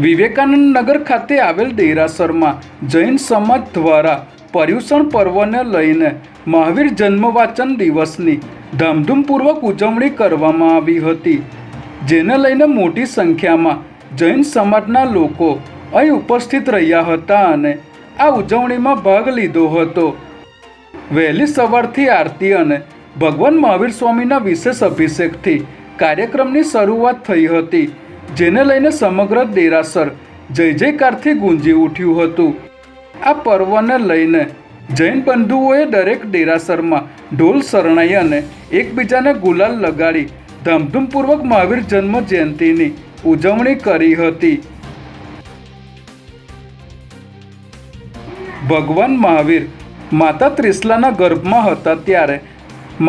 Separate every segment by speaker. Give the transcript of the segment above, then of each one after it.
Speaker 1: વિવેકાનંદ નગર ખાતે આવેલ દેરાસરમાં જૈન સમાજ દ્વારા પર્યુષણ પર્વને લઈને મહાવીર જન્મવાચન દિવસની ધામધૂમપૂર્વક ઉજવણી કરવામાં આવી હતી, જેને લઈને મોટી સંખ્યામાં જૈન સમાજના લોકો અહીં ઉપસ્થિત રહ્યા હતા અને આ ઉજવણીમાં ભાગ લીધો હતો. વહેલી સવારથી આરતી અને ભગવાન મહાવીર સ્વામીના વિશેષ અભિષેકથી કાર્યક્રમની શરૂઆત થઈ હતી, જેને લઈને સમગ્ર દેરાસર જય જયકારથી ગુંજી ઉઠ્યું હતું. આ પર્વને લઈને જૈન બંધુઓએ દરેક દેરાસરમાં ઢોલ શરણાઈ અને એકબીજાને ગુલાલ લગાડી ધામધૂમપૂર્વક મહાવીર જન્મ જયંતિની ઉજવણી કરી હતી. ભગવાન મહાવીર માતા ત્રિશલાના ગર્ભમાં હતા ત્યારે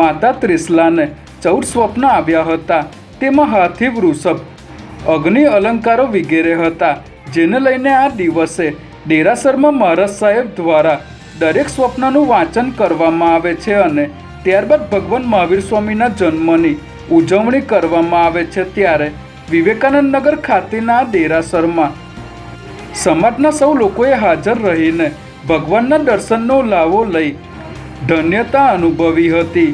Speaker 1: માતા ત્રિશલાને 14 સ્વપ્ન આવ્યા હતા. તેમાં હાથી, વૃષભ, અગ્નિ, અલંકારો વગેરે હતા, જેને લઈને આ દિવસે દેરાસરમાં મહારાજ સાહેબ દ્વારા દરેક સ્વપ્નનું વાંચન કરવામાં આવે છે અને ત્યારબાદ ભગવાન મહાવીર સ્વામીના જન્મની ઉજવણી કરવામાં આવે છે. ત્યારે વિવેકાનંદ નગર ખાતેના આ દેરાસરમાં સમાજના સૌ લોકોએ હાજર રહીને ભગવાનના દર્શનનો લાવો લઈ ધન્યતા અનુભવી હતી.